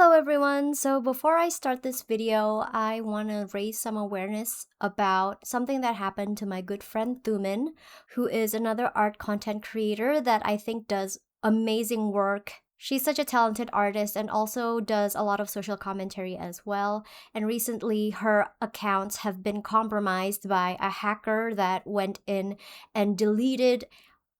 Hello everyone! So before I start this video, I want to raise some awareness about something that happened to my good friend Thumin, who is another art content creator that I think does amazing work. She's such a talented artist and also does a lot of social commentary as well. And recently her accounts have been compromised by a hacker that went in and deleted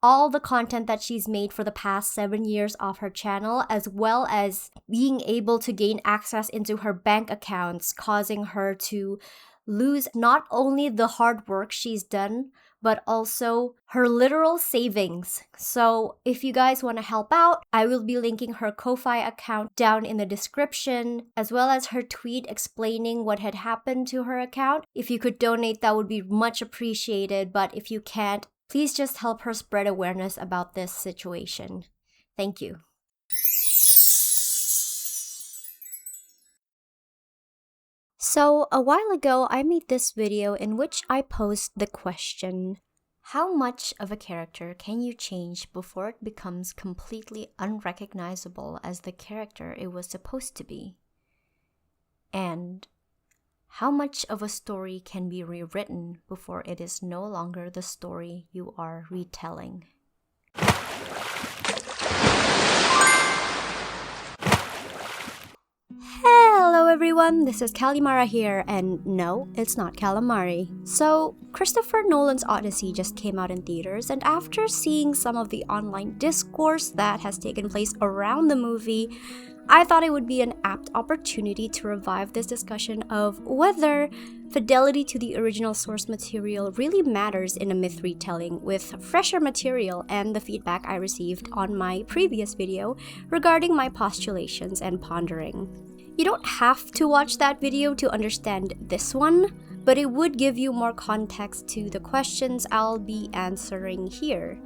all the content that she's made for the past 7 years off her channel, as well as being able to gain access into her bank accounts, causing her to lose not only the hard work she's done, but also her literal savings. So if you guys want to help out, I will be linking her Ko-Fi account down in the description, as well as her tweet explaining what had happened to her account. If you could donate, that would be much appreciated, but if you can't, please just help her spread awareness about this situation. Thank you. So, a while ago, I made this video in which I posed the question, how much of a character can you change before it becomes completely unrecognizable as the character it was supposed to be? And how much of a story can be rewritten before it is no longer the story you are retelling? Hello everyone, this is Callimara here, and no, it's not calamari. So, Christopher Nolan's Odyssey just came out in theaters, and after seeing some of the online discourse that has taken place around the movie, I thought it would be an apt opportunity to revive this discussion of whether fidelity to the original source material really matters in a myth retelling with fresher material and the feedback I received on my previous video regarding my postulations and pondering. You don't have to watch that video to understand this one, but it would give you more context to the questions I'll be answering here.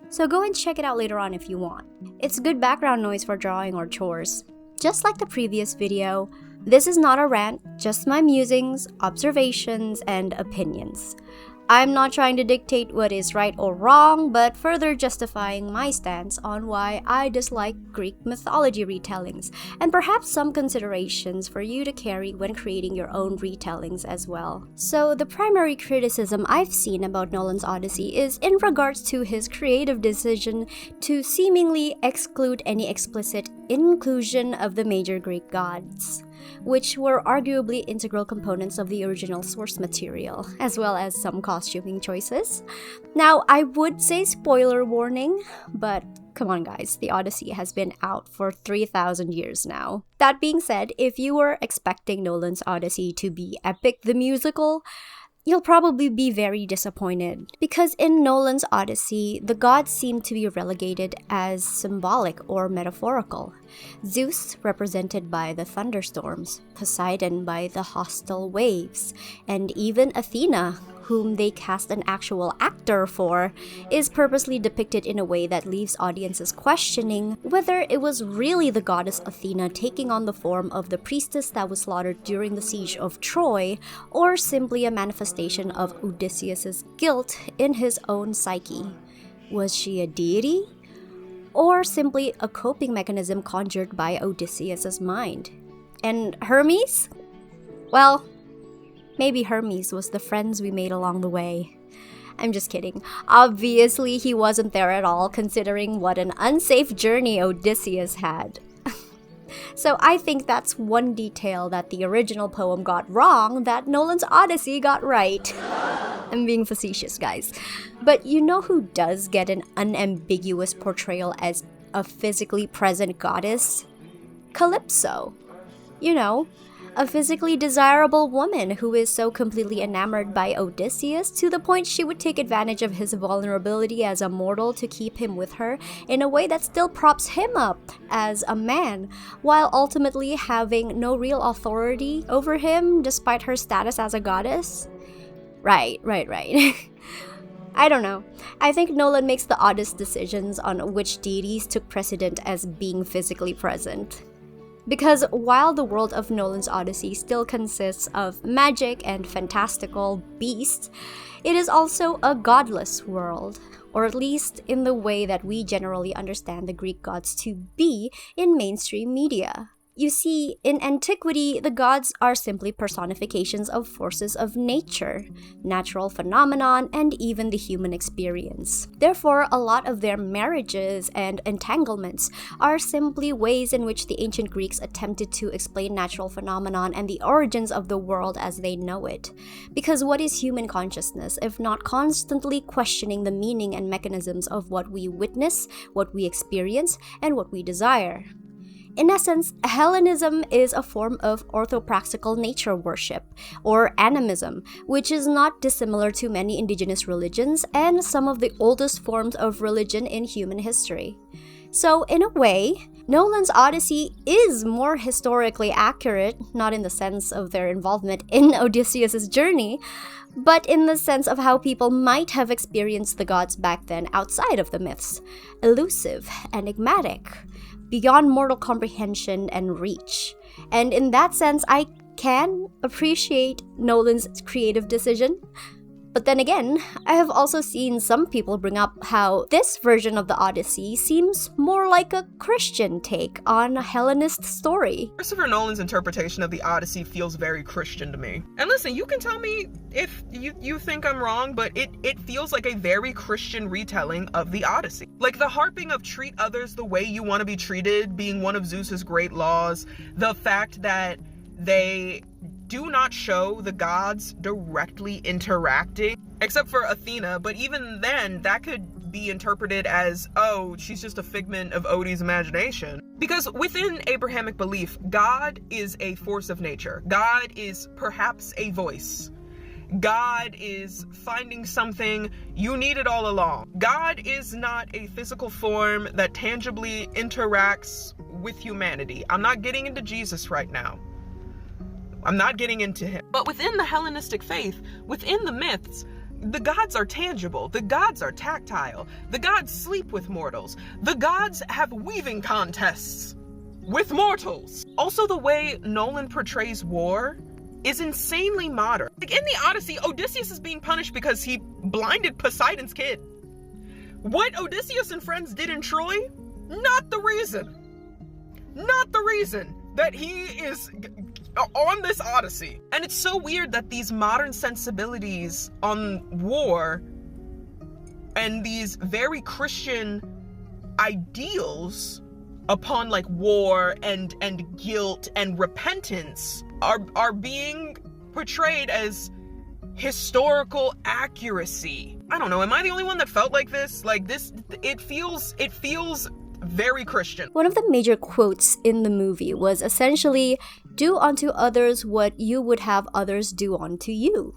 So go and check it out later on if you want. It's good background noise for drawing or chores. Just like the previous video, this is not a rant, just my musings, observations, and opinions. I'm not trying to dictate what is right or wrong, but further justifying my stance on why I dislike Greek mythology retellings, and perhaps some considerations for you to carry when creating your own retellings as well. So the primary criticism I've seen about Nolan's Odyssey is in regards to his creative decision to seemingly exclude any explicit inclusion of the major Greek gods, which were arguably integral components of the original source material, as well as some costuming choices. Now, I would say spoiler warning, but come on guys, the Odyssey has been out for 3,000 years now. That being said, if you were expecting Nolan's Odyssey to be epic the musical, you'll probably be very disappointed, because in Nolan's Odyssey, the gods seem to be relegated as symbolic or metaphorical. Zeus represented by the thunderstorms, Poseidon by the hostile waves, and even Athena, whom they cast an actual actor for, is purposely depicted in a way that leaves audiences questioning whether it was really the goddess Athena taking on the form of the priestess that was slaughtered during the siege of Troy, or simply a manifestation of Odysseus's guilt in his own psyche. Was she a deity? Or simply a coping mechanism conjured by Odysseus's mind? And Hermes? Well, maybe Hermes was the friends we made along the way. I'm just kidding. Obviously, he wasn't there at all, considering what an unsafe journey Odysseus had. So I think that's one detail that the original poem got wrong that Nolan's Odyssey got right. I'm being facetious, guys. But you know who does get an unambiguous portrayal as a physically present goddess? Calypso. You know, a physically desirable woman who is so completely enamored by Odysseus to the point she would take advantage of his vulnerability as a mortal to keep him with her in a way that still props him up as a man, while ultimately having no real authority over him despite her status as a goddess. Right. I don't know. I think Nolan makes the oddest decisions on which deities took precedent as being physically present. Because while the world of Nolan's Odyssey still consists of magic and fantastical beasts, it is also a godless world, or at least in the way that we generally understand the Greek gods to be in mainstream media. You see, in antiquity, the gods are simply personifications of forces of nature, natural phenomenon, and even the human experience. Therefore, a lot of their marriages and entanglements are simply ways in which the ancient Greeks attempted to explain natural phenomenon and the origins of the world as they know it. Because what is human consciousness if not constantly questioning the meaning and mechanisms of what we witness, what we experience, and what we desire? In essence, Hellenism is a form of orthopraxical nature worship, or animism, which is not dissimilar to many indigenous religions and some of the oldest forms of religion in human history. So, in a way, Nolan's Odyssey is more historically accurate, not in the sense of their involvement in Odysseus' journey, but in the sense of how people might have experienced the gods back then outside of the myths. Elusive, enigmatic, beyond mortal comprehension and reach. And in that sense, I can appreciate Nolan's creative decision. But then again, I have also seen some people bring up how this version of the Odyssey seems more like a Christian take on a Hellenist story. Christopher Nolan's interpretation of the Odyssey feels very Christian to me. And listen, you can tell me if you think I'm wrong, but it feels like a very Christian retelling of the Odyssey. Like the harping of treat others the way you want to be treated being one of Zeus's great laws, the fact that they do not show the gods directly interacting, except for Athena, but even then, that could be interpreted as, oh, she's just a figment of Odie's imagination. Because within Abrahamic belief, God is a force of nature. God is perhaps a voice. God is finding something you needed all along. God is not a physical form that tangibly interacts with humanity. I'm not getting into Jesus right now. I'm not getting into him. But within the Hellenistic faith, within the myths, the gods are tangible. The gods are tactile. The gods sleep with mortals. The gods have weaving contests with mortals. Also, the way Nolan portrays war is insanely modern. Like in the Odyssey, Odysseus is being punished because he blinded Poseidon's kid. What Odysseus and friends did in Troy, not the reason. Not the reason that he is on this Odyssey. And it's so weird that these modern sensibilities on war and these very Christian ideals upon like war and guilt and repentance are being portrayed as historical accuracy. I don't know, am I the only one that felt like this? Like this, it feels very Christian. One of the major quotes in the movie was essentially, "Do unto others what you would have others do unto you,"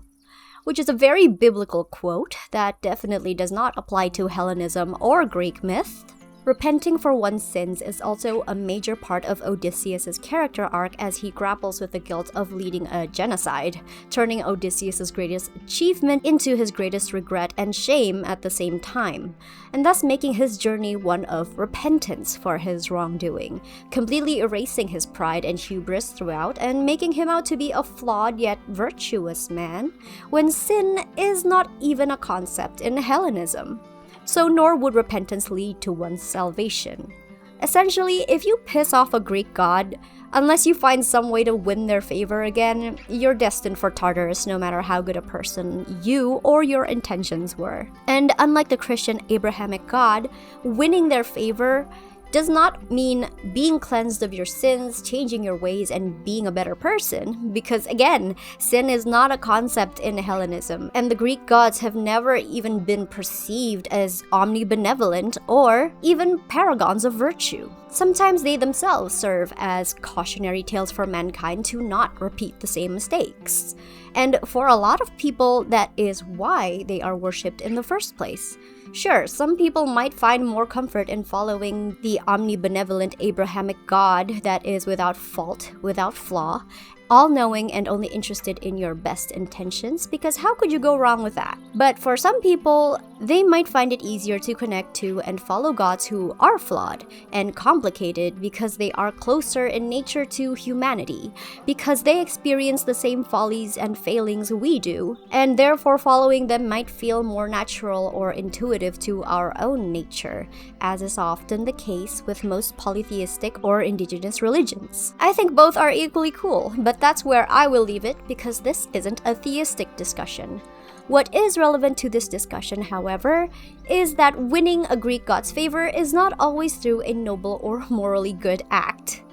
which is a very biblical quote that definitely does not apply to Hellenism or Greek myth. Repenting for one's sins is also a major part of Odysseus' character arc as he grapples with the guilt of leading a genocide, turning Odysseus' greatest achievement into his greatest regret and shame at the same time, and thus making his journey one of repentance for his wrongdoing, completely erasing his pride and hubris throughout and making him out to be a flawed yet virtuous man, when sin is not even a concept in Hellenism. So nor would repentance lead to one's salvation. Essentially, if you piss off a Greek god, unless you find some way to win their favor again, you're destined for Tartarus no matter how good a person you or your intentions were. And unlike the Christian Abrahamic God, winning their favor does not mean being cleansed of your sins, changing your ways, and being a better person, because again, sin is not a concept in Hellenism, and the Greek gods have never even been perceived as omnibenevolent or even paragons of virtue. Sometimes they themselves serve as cautionary tales for mankind to not repeat the same mistakes. And for a lot of people, that is why they are worshipped in the first place. Sure, some people might find more comfort in following the omnibenevolent Abrahamic God that is without fault, without flaw, all-knowing and only interested in your best intentions, because how could you go wrong with that? But for some people, they might find it easier to connect to and follow gods who are flawed and complicated because they are closer in nature to humanity, because they experience the same follies and failings we do, and therefore following them might feel more natural or intuitive to our own nature, as is often the case with most polytheistic or indigenous religions. I think both are equally cool, but that's where I will leave it because this isn't a theistic discussion. What is relevant to this discussion, however, is that winning a Greek god's favor is not always through a noble or morally good act.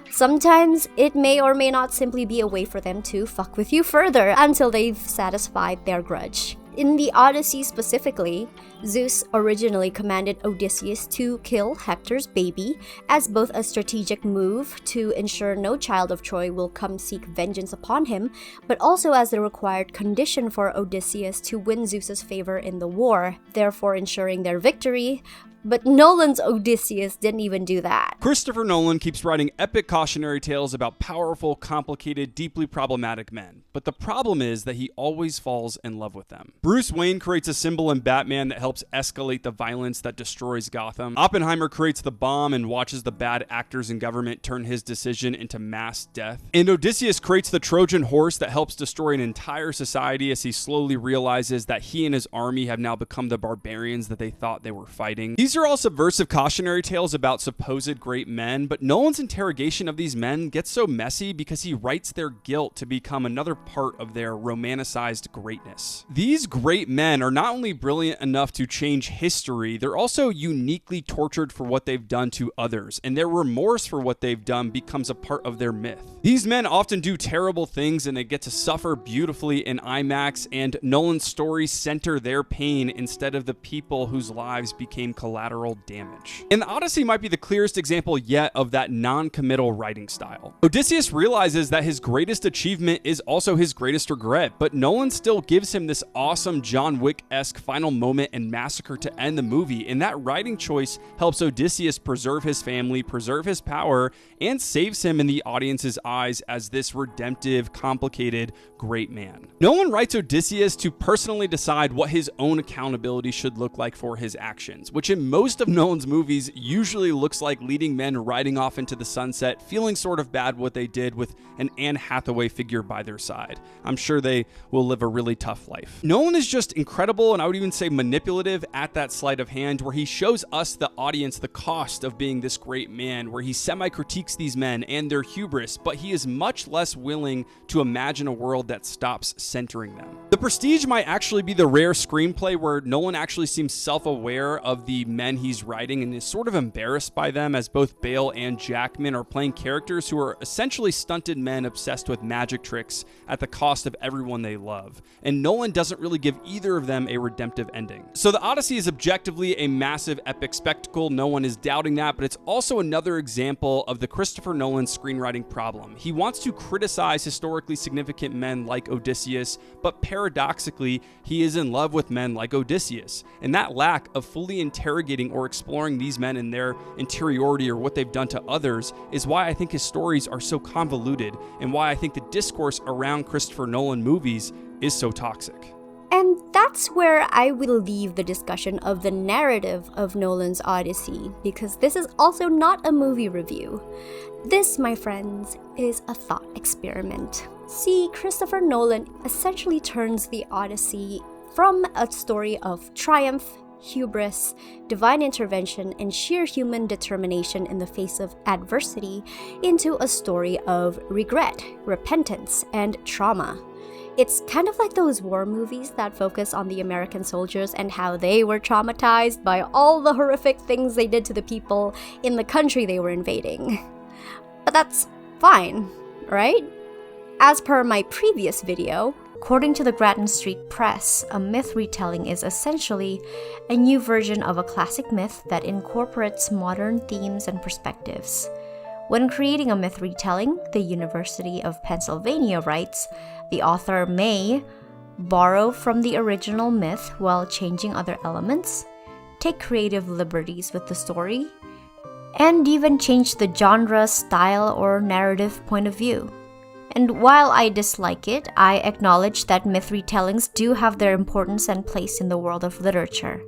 Sometimes it may or may not simply be a way for them to fuck with you further until they've satisfied their grudge. In the Odyssey specifically, Zeus originally commanded Odysseus to kill Hector's baby as both a strategic move to ensure no child of Troy will come seek vengeance upon him, but also as the required condition for Odysseus to win Zeus's favor in the war, therefore ensuring their victory. But Nolan's Odysseus didn't even do that. Christopher Nolan keeps writing epic cautionary tales about powerful, complicated, deeply problematic men. But the problem is that he always falls in love with them. Bruce Wayne creates a symbol in Batman that helps escalate the violence that destroys Gotham. Oppenheimer creates the bomb and watches the bad actors in government turn his decision into mass death. And Odysseus creates the Trojan horse that helps destroy an entire society as he slowly realizes that he and his army have now become the barbarians that they thought they were fighting. These are all subversive cautionary tales about supposed great men, but Nolan's interrogation of these men gets so messy because he writes their guilt to become another part of their romanticized greatness. These great men are not only brilliant enough to change history, they're also uniquely tortured for what they've done to others, and their remorse for what they've done becomes a part of their myth. These men often do terrible things and they get to suffer beautifully in IMAX, and Nolan's stories center their pain instead of the people whose lives became collateral damage. And the Odyssey might be the clearest example yet of that non-committal writing style. Odysseus realizes that his greatest achievement is also his greatest regret, but Nolan still gives him this awesome John Wick-esque final moment and massacre to end the movie, and that writing choice helps Odysseus preserve his family, preserve his power, and saves him in the audience's eyes as this redemptive, complicated, great man. Nolan writes Odysseus to personally decide what his own accountability should look like for his actions, which in most of Nolan's movies usually looks like leading men riding off into the sunset, feeling sort of bad what they did with an Anne Hathaway figure by their side. I'm sure they will live a really tough life. Nolan is just incredible, and I would even say manipulative at that sleight of hand, where he shows us, the audience, the cost of being this great man, where he semi-critiques these men and their hubris, but he is much less willing to imagine a world that stops centering them. The Prestige might actually be the rare screenplay where Nolan actually seems self-aware of the men he's writing and is sort of embarrassed by them, as both Bale and Jackman are playing characters who are essentially stunted men obsessed with magic tricks at the cost of everyone they love. And Nolan doesn't really give either of them a redemptive ending. So the Odyssey is objectively a massive epic spectacle, no one is doubting that, but it's also another example of the Christopher Nolan screenwriting problem. He wants to criticize historically significant men like Odysseus, but paradoxically, he is in love with men like Odysseus. And that lack of fully interrogating or exploring these men and their interiority or what they've done to others is why I think his stories are so convoluted, and why I think the discourse around Christopher Nolan movies is so toxic. And that's where I will leave the discussion of the narrative of Nolan's Odyssey, because this is also not a movie review. This, my friends, is a thought experiment. See, Christopher Nolan essentially turns the Odyssey from a story of triumph, hubris, divine intervention, and sheer human determination in the face of adversity into a story of regret, repentance, and trauma. It's kind of like those war movies that focus on the American soldiers and how they were traumatized by all the horrific things they did to the people in the country they were invading. But that's fine, right? As per my previous video, according to the Grattan Street Press, a myth retelling is essentially a new version of a classic myth that incorporates modern themes and perspectives. When creating a myth retelling, the University of Pennsylvania writes, the author may borrow from the original myth while changing other elements, take creative liberties with the story, and even change the genre, style, or narrative point of view. And while I dislike it, I acknowledge that myth retellings do have their importance and place in the world of literature.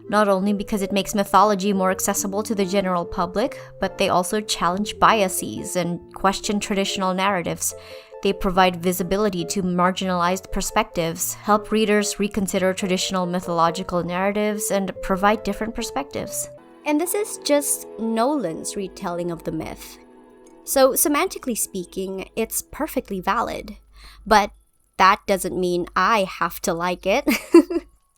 Not only because it makes mythology more accessible to the general public, but they also challenge biases and question traditional narratives. They provide visibility to marginalized perspectives, help readers reconsider traditional mythological narratives, and provide different perspectives. And this is just Nolan's retelling of the myth. So, semantically speaking, it's perfectly valid. But that doesn't mean I have to like it.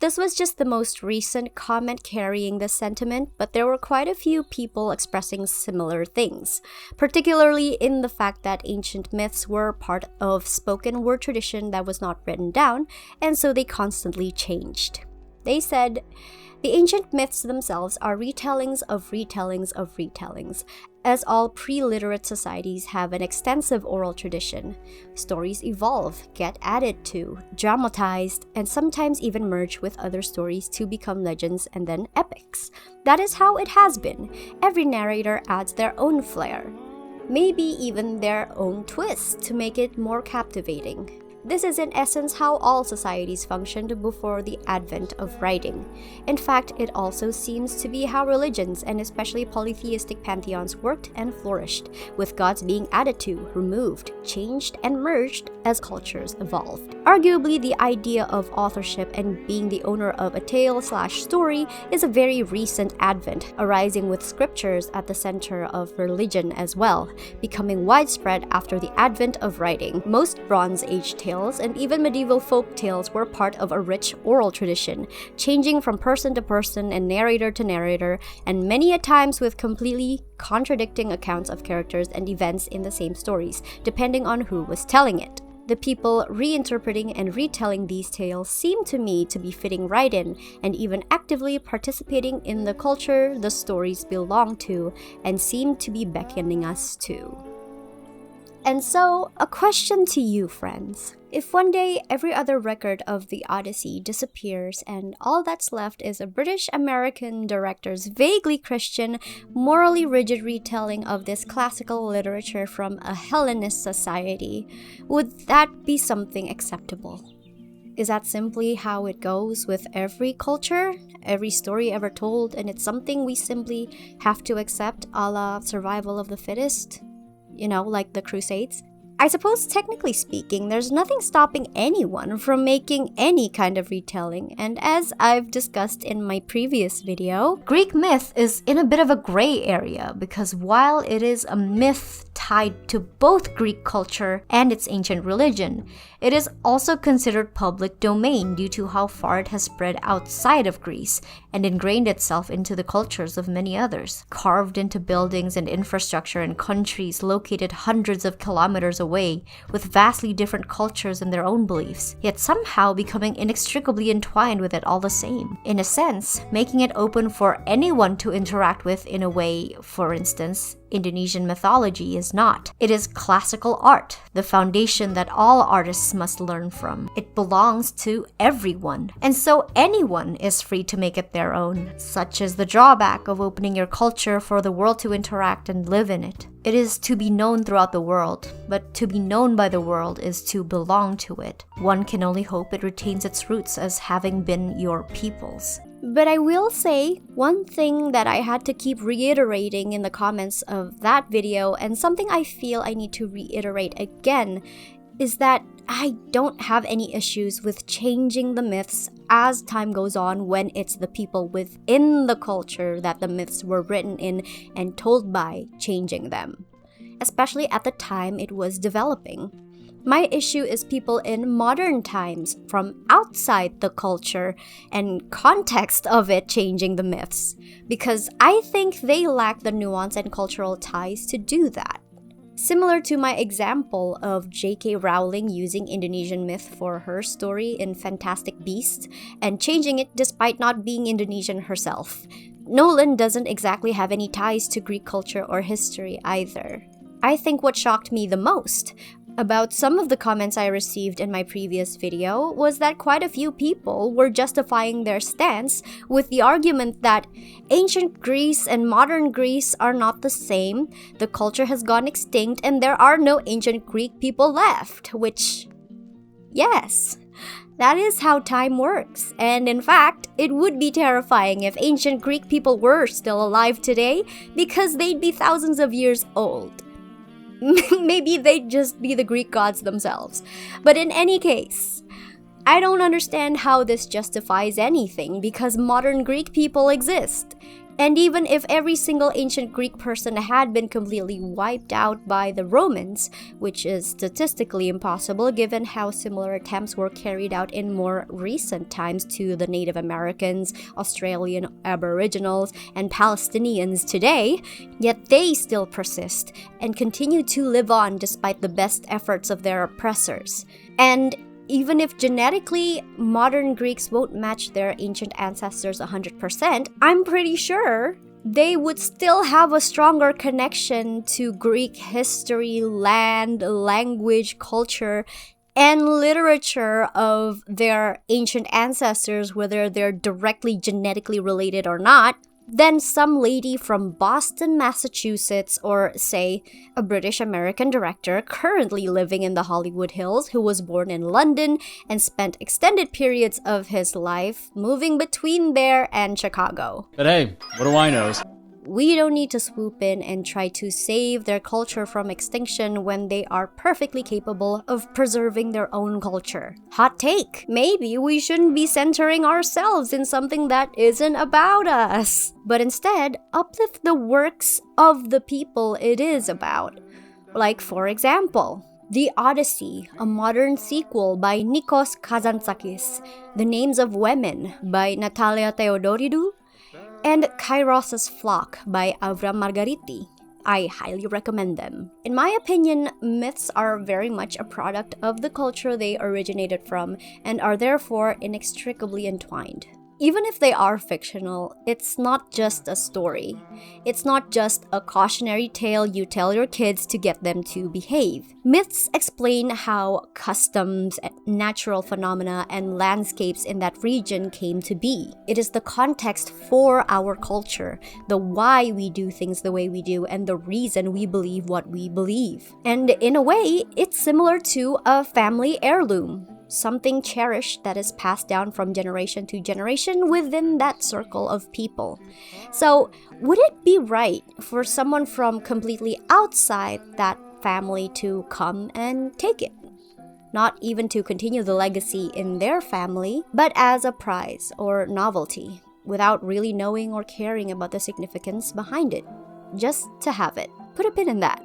This was just the most recent comment carrying this sentiment, but there were quite a few people expressing similar things, particularly in the fact that ancient myths were part of spoken word tradition that was not written down, and so they constantly changed. They said, "The ancient myths themselves are retellings of retellings of retellings, as all pre-literate societies have an extensive oral tradition. Stories evolve, get added to, dramatized, and sometimes even merge with other stories to become legends and then epics. That is how it has been. Every narrator adds their own flair, maybe even their own twist to make it more captivating. This is in essence how all societies functioned before the advent of writing. In fact, it also seems to be how religions, and especially polytheistic pantheons, worked and flourished, with gods being added to, removed, changed, and merged as cultures evolved. Arguably, the idea of authorship and being the owner of a tale/story is a very recent advent, arising with scriptures at the center of religion as well, becoming widespread after the advent of writing. Most Bronze Age tales and even medieval folk tales were part of a rich oral tradition, changing from person to person and narrator to narrator, and many a times with completely contradicting accounts of characters and events in the same stories, depending on who was telling it. The people reinterpreting and retelling these tales seem to me to be fitting right in, and even actively participating in the culture the stories belong to, and seem to be beckoning us to." And so, a question to you, friends. If one day every other record of the Odyssey disappears and all that's left is a British-American director's vaguely Christian, morally rigid retelling of this classical literature from a Hellenist society, would that be something acceptable? Is that simply how it goes with every culture, every story ever told, and it's something we simply have to accept, a la survival of the fittest? You know, like the Crusades? I suppose, technically speaking, there's nothing stopping anyone from making any kind of retelling, and as I've discussed in my previous video, Greek myth is in a bit of a gray area because while it is a myth tied to both Greek culture and its ancient religion, it is also considered public domain due to how far it has spread outside of Greece and ingrained itself into the cultures of many others, carved into buildings and infrastructure in countries located hundreds of kilometers away, with vastly different cultures and their own beliefs, yet somehow becoming inextricably entwined with it all the same. In a sense, making it open for anyone to interact with in a way, for instance, Indonesian mythology is not. It is classical art, the foundation that all artists must learn from. It belongs to everyone, and so anyone is free to make it their own. Such is the drawback of opening your culture for the world to interact and live in it. It is to be known throughout the world, but to be known by the world is to belong to it. One can only hope it retains its roots as having been your people's. But I will say, one thing that I had to keep reiterating in the comments of that video, and something I feel I need to reiterate again, is that I don't have any issues with changing the myths as time goes on when it's the people within the culture that the myths were written in and told by changing them, especially at the time it was developing. My issue is people in modern times from outside the culture and context of it changing the myths, because I think they lack the nuance and cultural ties to do that. Similar to my example of J.K. Rowling using Indonesian myth for her story in Fantastic Beasts and changing it despite not being Indonesian herself. Nolan doesn't exactly have any ties to Greek culture or history either. I think what shocked me the most about some of the comments I received in my previous video was that quite a few people were justifying their stance with the argument that ancient Greece and modern Greece are not the same, the culture has gone extinct, and there are no ancient Greek people left, which, yes, that is how time works. And in fact, it would be terrifying if ancient Greek people were still alive today because they'd be thousands of years old. Maybe they'd just be the Greek gods themselves. But in any case, I don't understand how this justifies anything because modern Greek people exist. And even if every single ancient Greek person had been completely wiped out by the Romans, which is statistically impossible given how similar attempts were carried out in more recent times to the Native Americans, Australian Aboriginals, and Palestinians today, yet they still persist and continue to live on despite the best efforts of their oppressors. And even if genetically modern Greeks won't match their ancient ancestors 100%, I'm pretty sure they would still have a stronger connection to Greek history, land, language, culture, and literature of their ancient ancestors, whether they're directly genetically related or not, than some lady from Boston, Massachusetts, or, say, a British American director currently living in the Hollywood Hills who was born in London and spent extended periods of his life moving between there and Chicago. But hey, what do I know? We don't need to swoop in and try to save their culture from extinction when they are perfectly capable of preserving their own culture. Hot take. Maybe we shouldn't be centering ourselves in something that isn't about us, but instead uplift the works of the people it is about. Like, for example, The Odyssey, a modern sequel by Nikos Kazantzakis, The Names of Women by Natalia Theodoridou, and Kairos' Flock by Avram Margariti. I highly recommend them. In my opinion, myths are very much a product of the culture they originated from and are therefore inextricably entwined. Even if they are fictional, it's not just a story. It's not just a cautionary tale you tell your kids to get them to behave. Myths explain how customs, natural phenomena, and landscapes in that region came to be. It is the context for our culture, the why we do things the way we do, and the reason we believe what we believe. And in a way, it's similar to a family heirloom. Something cherished that is passed down from generation to generation within that circle of people. So, would it be right for someone from completely outside that family to come and take it? Not even to continue the legacy in their family, but as a prize or novelty, without really knowing or caring about the significance behind it. Just to have it. Put a pin in that.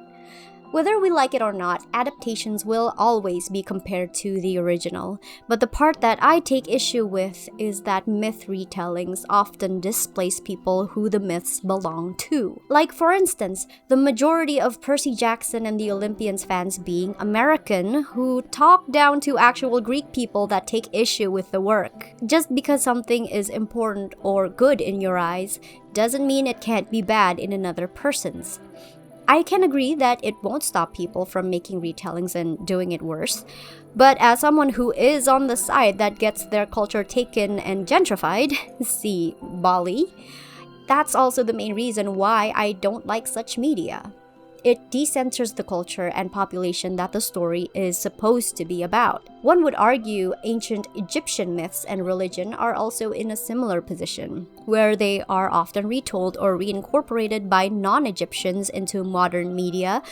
Whether we like it or not, adaptations will always be compared to the original, but the part that I take issue with is that myth retellings often displace people who the myths belong to. Like, for instance, the majority of Percy Jackson and the Olympians fans being American who talk down to actual Greek people that take issue with the work. Just because something is important or good in your eyes doesn't mean it can't be bad in another person's. I can agree that it won't stop people from making retellings and doing it worse, but as someone who is on the side that gets their culture taken and gentrified, see Bali, that's also the main reason why I don't like such media. It decenters the culture and population that the story is supposed to be about. One would argue ancient Egyptian myths and religion are also in a similar position, where they are often retold or reincorporated by non-Egyptians into modern media,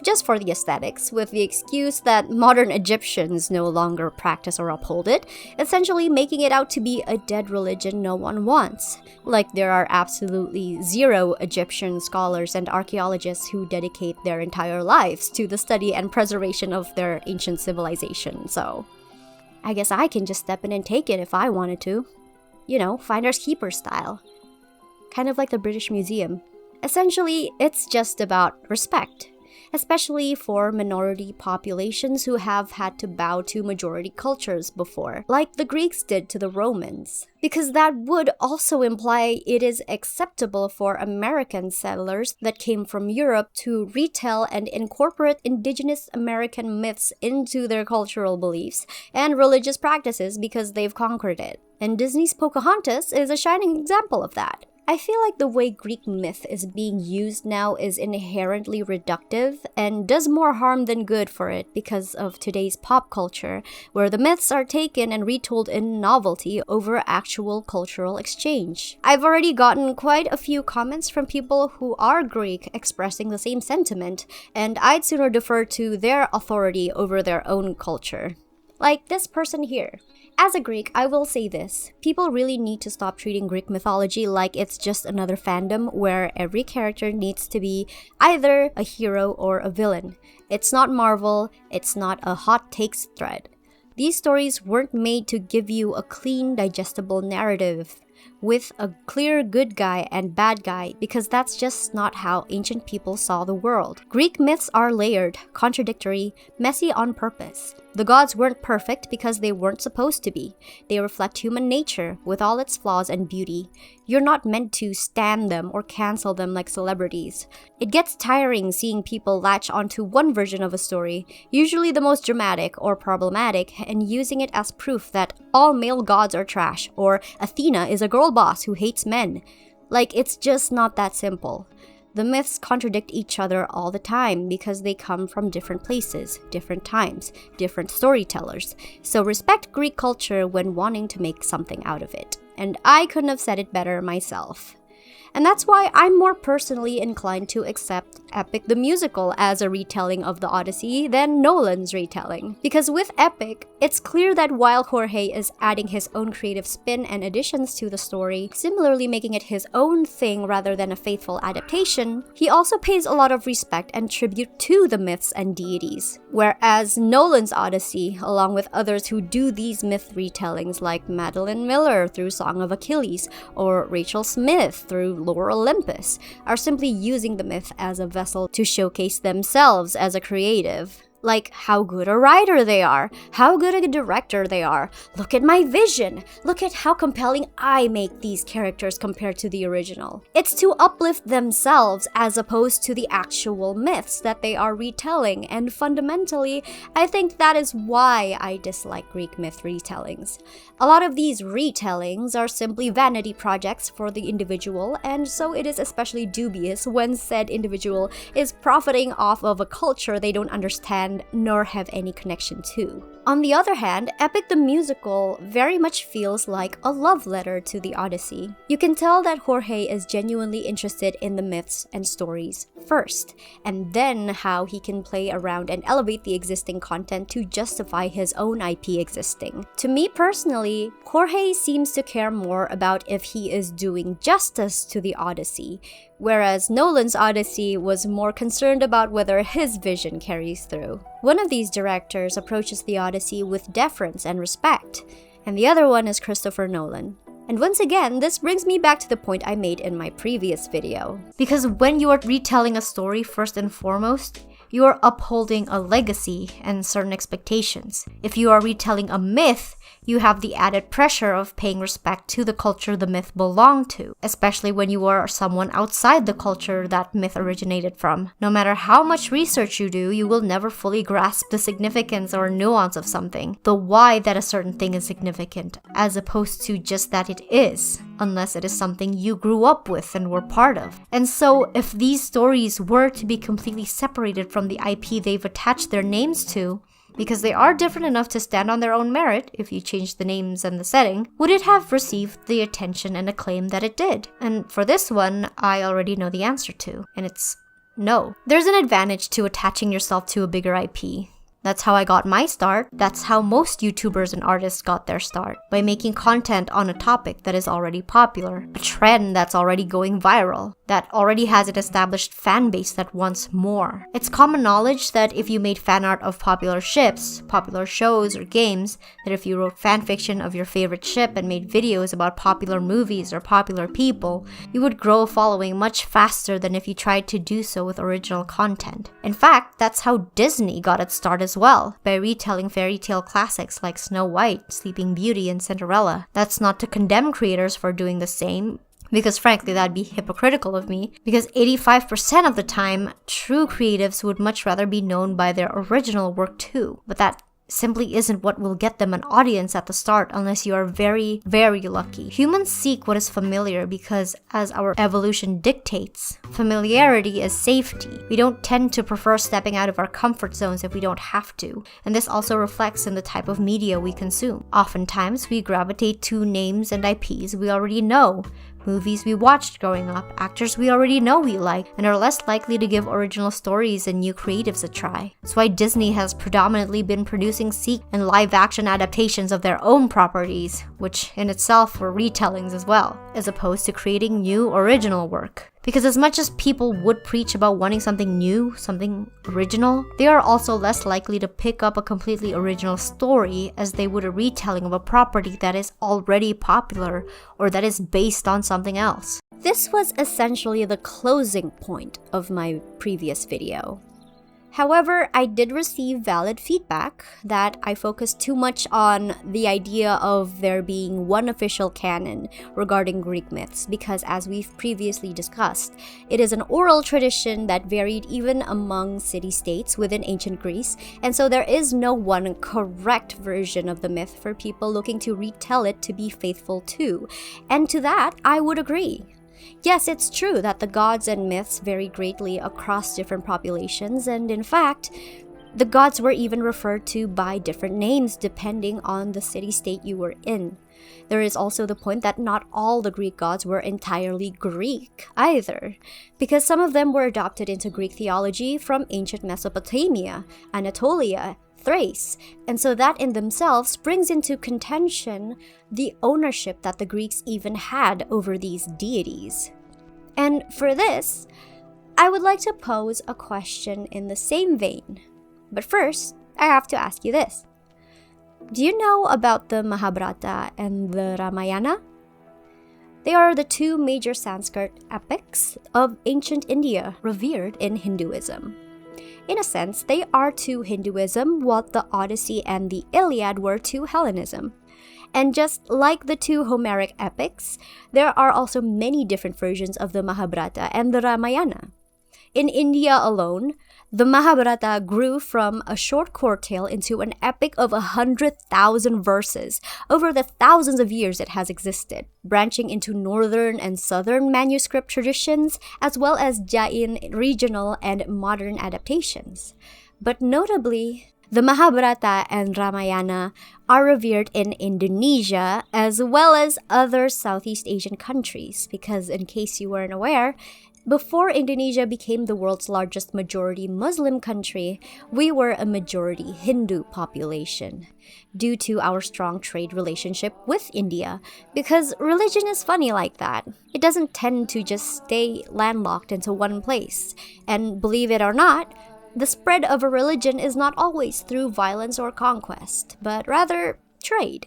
just for the aesthetics, with the excuse that modern Egyptians no longer practice or uphold it, essentially making it out to be a dead religion no one wants. Like there are absolutely zero Egyptian scholars and archaeologists who dedicate their entire lives to the study and preservation of their ancient civilization, so I guess I can just step in and take it if I wanted to. You know, finders keepers style. Kind of like the British Museum. Essentially, it's just about respect. especially for minority populations who have had to bow to majority cultures before, like the Greeks did to the Romans. Because that would also imply it is acceptable for American settlers that came from Europe to retell and incorporate indigenous American myths into their cultural beliefs and religious practices because they've conquered it. And Disney's Pocahontas is a shining example of that. I feel like the way Greek myth is being used now is inherently reductive and does more harm than good for it because of today's pop culture, where the myths are taken and retold in novelty over actual cultural exchange. I've already gotten quite a few comments from people who are Greek expressing the same sentiment, and I'd sooner defer to their authority over their own culture. Like this person here. As a Greek, I will say this. People really need to stop treating Greek mythology like it's just another fandom where every character needs to be either a hero or a villain. It's not Marvel, it's not a hot takes thread. These stories weren't made to give you a clean, digestible narrative with a clear good guy and bad guy, because that's just not how ancient people saw the world. Greek myths are layered, contradictory, messy on purpose. The gods weren't perfect because they weren't supposed to be. They reflect human nature with all its flaws and beauty. You're not meant to stan them or cancel them like celebrities. It gets tiring seeing people latch onto one version of a story, usually the most dramatic or problematic, and using it as proof that all male gods are trash, or Athena is a girl boss who hates men. Like, it's just not that simple. The myths contradict each other all the time because they come from different places, different times, different storytellers. So respect Greek culture when wanting to make something out of it. And I couldn't have said it better myself. And that's why I'm more personally inclined to accept Epic the Musical as a retelling of the Odyssey than Nolan's retelling. Because with Epic, it's clear that while Jorge is adding his own creative spin and additions to the story, similarly making it his own thing rather than a faithful adaptation, he also pays a lot of respect and tribute to the myths and deities. Whereas Nolan's Odyssey, along with others who do these myth retellings like Madeline Miller through Song of Achilles or Rachel Smith through Lore Olympus, are simply using the myth as a vessel to showcase themselves as a creative. Like how good a writer they are, how good a director they are. Look at my vision. Look at how compelling I make these characters compared to the original. It's to uplift themselves as opposed to the actual myths that they are retelling, and fundamentally, I think that is why I dislike Greek myth retellings. A lot of these retellings are simply vanity projects for the individual, and so it is especially dubious when said individual is profiting off of a culture they don't understand nor have any connection to. On the other hand, Epic the Musical very much feels like a love letter to the Odyssey. You can tell that Jorge is genuinely interested in the myths and stories first, and then how he can play around and elevate the existing content to justify his own IP existing. To me personally, Jorge seems to care more about if he is doing justice to the Odyssey, whereas Nolan's Odyssey was more concerned about whether his vision carries through. One of these directors approaches the Odyssey with deference and respect, and the other one is Christopher Nolan. And once again, this brings me back to the point I made in my previous video. Because when you are retelling a story first and foremost, you are upholding a legacy and certain expectations. If you are retelling a myth, you have the added pressure of paying respect to the culture the myth belonged to, especially when you are someone outside the culture that myth originated from. No matter how much research you do, you will never fully grasp the significance or nuance of something, the why that a certain thing is significant, as opposed to just that it is, unless it is something you grew up with and were part of. And so, if these stories were to be completely separated from the IP they've attached their names to, because they are different enough to stand on their own merit if you change the names and the setting, would it have received the attention and acclaim that it did? And for this one, I already know the answer to, and it's no. There's an advantage to attaching yourself to a bigger IP. That's how I got my start. That's how most YouTubers and artists got their start, by making content on a topic that is already popular, a trend that's already going viral, that already has an established fan base that wants more. It's common knowledge that if you made fan art of popular ships, popular shows, or games, that if you wrote fanfiction of your favorite ship and made videos about popular movies or popular people, you would grow a following much faster than if you tried to do so with original content. In fact, that's how Disney got its start as well, by retelling fairy tale classics like Snow White, Sleeping Beauty, and Cinderella. That's not to condemn creators for doing the same, because frankly that'd be hypocritical of me, because 85% of the time, true creatives would much rather be known by their original work too. But that simply isn't what will get them an audience at the start unless you are very, very lucky. Humans seek what is familiar because, as our evolution dictates, familiarity is safety. We don't tend to prefer stepping out of our comfort zones if we don't have to, and this also reflects in the type of media we consume. Oftentimes, we gravitate to names and IPs we already know, movies we watched growing up, actors we already know we like, and are less likely to give original stories and new creatives a try. That's why Disney has predominantly been producing sequel and live-action adaptations of their own properties, which in itself were retellings as well, as opposed to creating new original work. Because as much as people would preach about wanting something new, something original, they are also less likely to pick up a completely original story as they would a retelling of a property that is already popular or that is based on something else. This was essentially the closing point of my previous video. However, I did receive valid feedback that I focused too much on the idea of there being one official canon regarding Greek myths, because as we've previously discussed, it is an oral tradition that varied even among city-states within ancient Greece, and so there is no one correct version of the myth for people looking to retell it to be faithful to. And to that, I would agree. Yes, it's true that the gods and myths vary greatly across different populations, and in fact, the gods were even referred to by different names depending on the city-state you were in. There is also the point that not all the Greek gods were entirely Greek either, because some of them were adopted into Greek theology from ancient Mesopotamia, Anatolia, Thrace, and so that in themselves brings into contention the ownership that the Greeks even had over these deities. And for this, I would like to pose a question in the same vein. But first, I have to ask you this. Do you know about the Mahabharata and the Ramayana? They are the two major Sanskrit epics of ancient India, revered in Hinduism. In a sense, they are to Hinduism what the Odyssey and the Iliad were to Hellenism. And just like the two Homeric epics, there are also many different versions of the Mahabharata and the Ramayana. In India alone, the Mahabharata grew from a short court tale into an epic of 100,000 verses over the thousands of years it has existed, branching into northern and southern manuscript traditions, as well as Jain regional and modern adaptations. But notably, the Mahabharata and Ramayana are revered in Indonesia as well as other Southeast Asian countries, because in case you weren't aware, before Indonesia became the world's largest majority Muslim country, we were a majority Hindu population, due to our strong trade relationship with India, because religion is funny like that. It doesn't tend to just stay landlocked into one place, and believe it or not, the spread of a religion is not always through violence or conquest, but rather trade.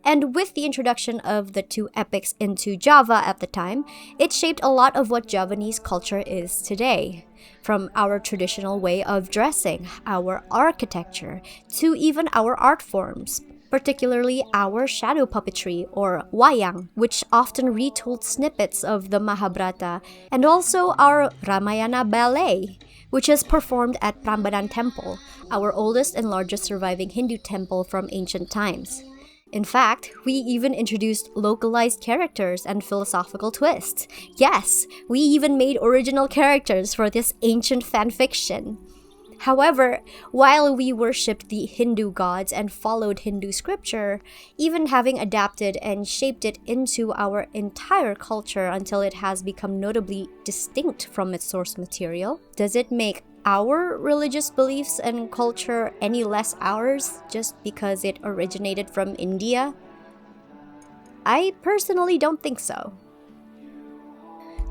And with the introduction of the two epics into Java at the time, it shaped a lot of what Javanese culture is today. From our traditional way of dressing, our architecture, to even our art forms, particularly our shadow puppetry or wayang, which often retold snippets of the Mahabharata, and also our Ramayana ballet, which is performed at Prambanan Temple, our oldest and largest surviving Hindu temple from ancient times. In fact, we even introduced localized characters and philosophical twists. Yes, we even made original characters for this ancient fanfiction. However, while we worshipped the Hindu gods and followed Hindu scripture, even having adapted and shaped it into our entire culture until it has become notably distinct from its source material, does it make our religious beliefs and culture any less ours just because it originated from India? I personally don't think so.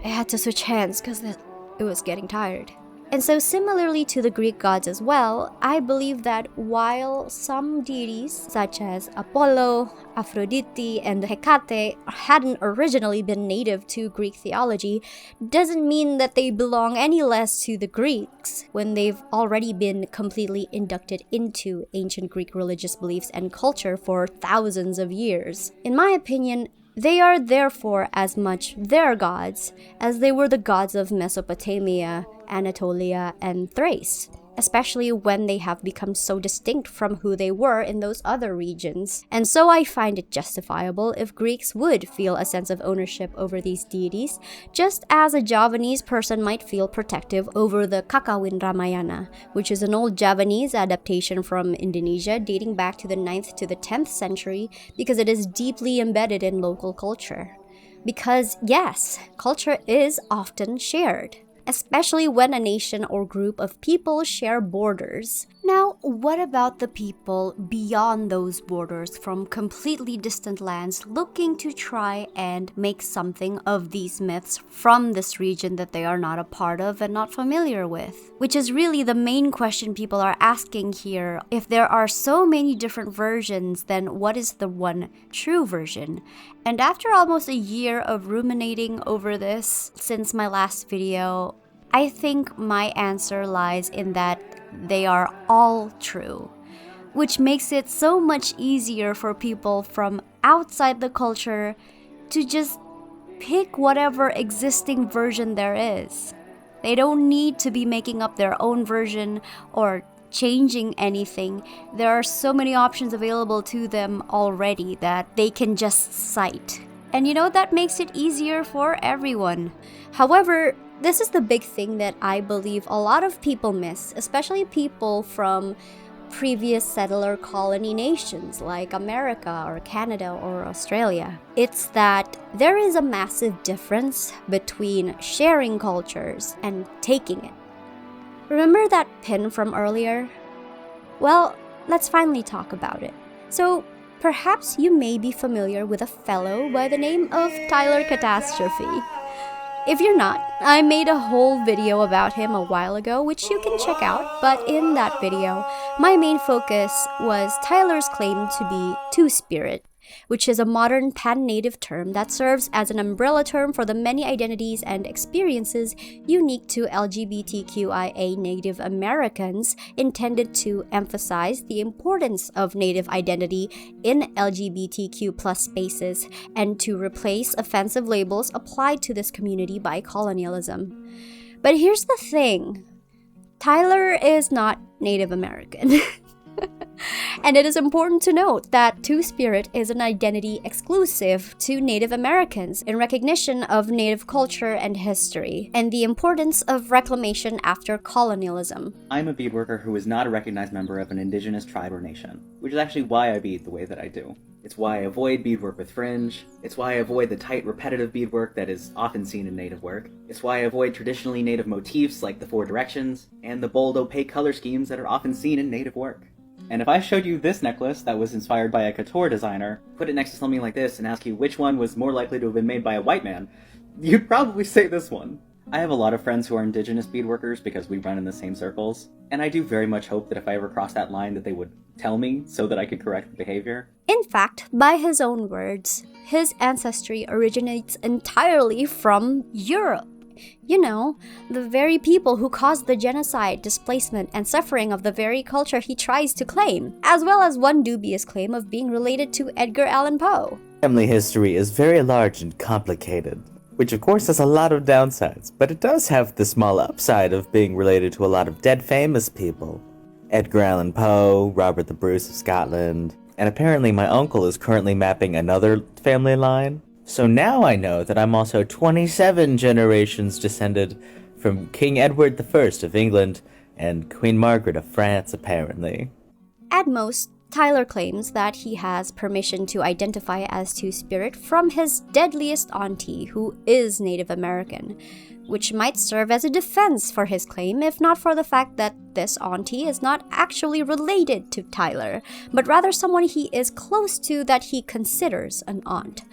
I had to switch hands because it was getting tired. And so similarly to the Greek gods as well, I believe that while some deities such as Apollo, Aphrodite, and Hecate hadn't originally been native to Greek theology, doesn't mean that they belong any less to the Greeks when they've already been completely inducted into ancient Greek religious beliefs and culture for thousands of years. In my opinion, they are therefore as much their gods as they were the gods of Mesopotamia, Anatolia, and Thrace, especially when they have become so distinct from who they were in those other regions. And so I find it justifiable if Greeks would feel a sense of ownership over these deities, just as a Javanese person might feel protective over the Kakawin Ramayana, which is an old Javanese adaptation from Indonesia dating back to the 9th to the 10th century because it is deeply embedded in local culture. Because yes, culture is often shared, especially when a nation or group of people share borders. Now, what about the people beyond those borders from completely distant lands looking to try and make something of these myths from this region that they are not a part of and not familiar with? Which is really the main question people are asking here. If there are so many different versions, then what is the one true version? And after almost a year of ruminating over this since my last video, I think my answer lies in that they are all true, which makes it so much easier for people from outside the culture to just pick whatever existing version there is. They don't need to be making up their own version or changing anything. There are so many options available to them already that they can just cite. And that makes it easier for everyone. However, this is the big thing that I believe a lot of people miss, especially people from previous settler colony nations like America or Canada or Australia. It's that there is a massive difference between sharing cultures and taking it. Remember that pin from earlier? Well, let's finally talk about it. So, perhaps you may be familiar with a fellow by the name of Tyler Catastrophe. If you're not, I made a whole video about him a while ago, which you can check out, but in that video, my main focus was Tyler's claim to be Two-Spirit, which is a modern pan-native term that serves as an umbrella term for the many identities and experiences unique to LGBTQIA Native Americans, intended to emphasize the importance of Native identity in LGBTQ+ spaces and to replace offensive labels applied to this community by colonialism. But here's the thing. Tyler is not Native American. And it is important to note that Two-Spirit is an identity exclusive to Native Americans in recognition of Native culture and history, and the importance of reclamation after colonialism. I'm a beadworker who is not a recognized member of an indigenous tribe or nation, which is actually why I bead the way that I do. It's why I avoid beadwork with fringe. It's why I avoid the tight, repetitive beadwork that is often seen in Native work. It's why I avoid traditionally Native motifs like the 4 directions, and the bold, opaque color schemes that are often seen in Native work. And if I showed you this necklace that was inspired by a couture designer, put it next to something like this and ask you which one was more likely to have been made by a white man, you'd probably say this one. I have a lot of friends who are indigenous beadworkers because we run in the same circles, and I do very much hope that if I ever cross that line that they would tell me so that I could correct the behavior. In fact, by his own words, his ancestry originates entirely from Europe. The very people who caused the genocide, displacement, and suffering of the very culture he tries to claim, as well as one dubious claim of being related to Edgar Allan Poe. Family history is very large and complicated, which of course has a lot of downsides, but it does have the small upside of being related to a lot of dead famous people. Edgar Allan Poe, Robert the Bruce of Scotland, and apparently my uncle is currently mapping another family line. So now I know that I'm also 27 generations descended from King Edward I of England and Queen Margaret of France, apparently. At most, Tyler claims that he has permission to identify as Two-Spirit from his deadliest auntie, who is Native American, which might serve as a defense for his claim if not for the fact that this auntie is not actually related to Tyler, but rather someone he is close to that he considers an aunt.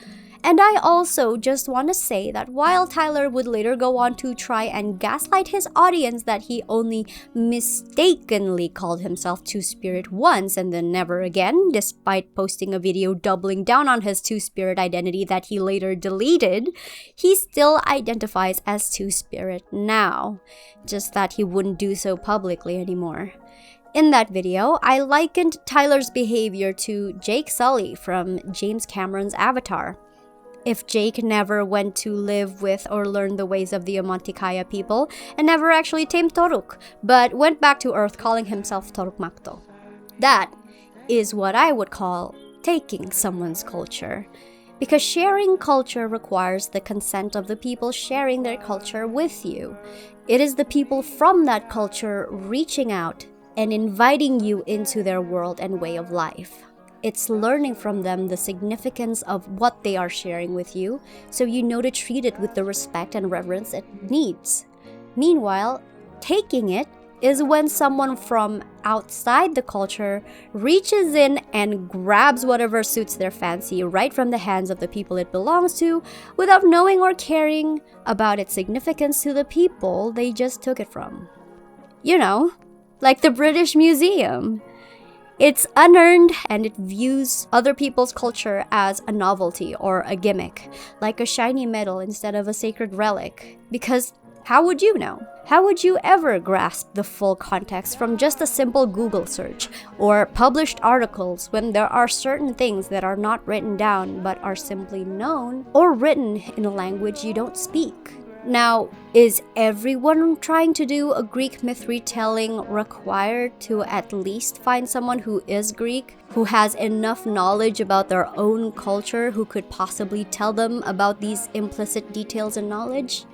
And I also just want to say that while Tyler would later go on to try and gaslight his audience that he only mistakenly called himself Two-Spirit once and then never again, despite posting a video doubling down on his Two-Spirit identity that he later deleted, he still identifies as Two-Spirit now, just that he wouldn't do so publicly anymore. In that video, I likened Tyler's behavior to Jake Sully from James Cameron's Avatar. If Jake never went to live with or learn the ways of the Omantikaya people and never actually tamed Toruk, but went back to Earth calling himself Toruk Makto. That is what I would call taking someone's culture. Because sharing culture requires the consent of the people sharing their culture with you. It is the people from that culture reaching out and inviting you into their world and way of life. It's learning from them the significance of what they are sharing with you, so you know to treat it with the respect and reverence it needs. Meanwhile, taking it is when someone from outside the culture reaches in and grabs whatever suits their fancy right from the hands of the people it belongs to, without knowing or caring about its significance to the people they just took it from. You know, like the British Museum. It's unearned and it views other people's culture as a novelty or a gimmick, like a shiny medal instead of a sacred relic. Because how would you know? How would you ever grasp the full context from just a simple Google search or published articles when there are certain things that are not written down but are simply known or written in a language you don't speak? Now, is everyone trying to do a Greek myth retelling required to at least find someone who is Greek, who has enough knowledge about their own culture, who could possibly tell them about these implicit details and knowledge?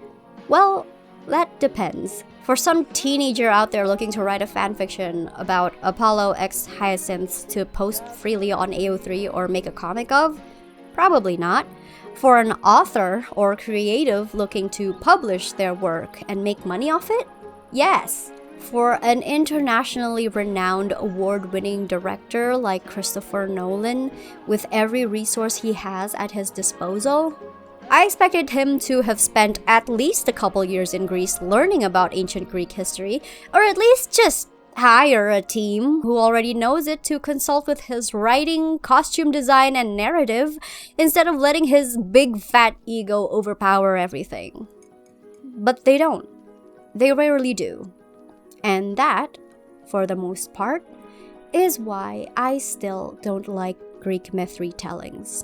Well, that depends. For some teenager out there looking to write a fanfiction about Apollo X hyacinths to post freely on AO3 or make a comic of? Probably not. For an author or creative looking to publish their work and make money off it? Yes. For an internationally renowned award-winning director like Christopher Nolan, with every resource he has at his disposal? I expected him to have spent at least a couple years in Greece learning about ancient Greek history, or at least just hire a team who already knows it to consult with his writing, costume design, and narrative, instead of letting his big fat ego overpower everything. But they don't. They rarely do. And that, for the most part, is why I still don't like Greek myth retellings.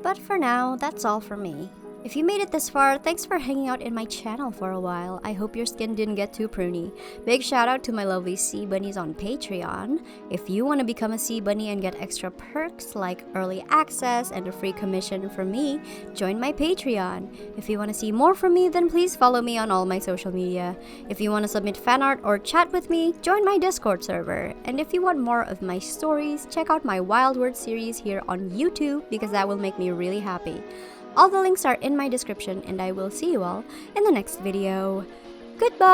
But for now, that's all for me. If you made it this far, thanks for hanging out in my channel for a while. I hope your skin didn't get too pruny. Big shout out to my lovely sea bunnies on Patreon. If you want to become a sea bunny and get extra perks like early access and a free commission from me, join my Patreon. If you want to see more from me, then please follow me on all my social media. If you want to submit fan art or chat with me, join my Discord server. And if you want more of my stories, check out my Wild Word series here on YouTube because that will make me really happy. All the links are in my description, and I will see you all in the next video. Goodbye!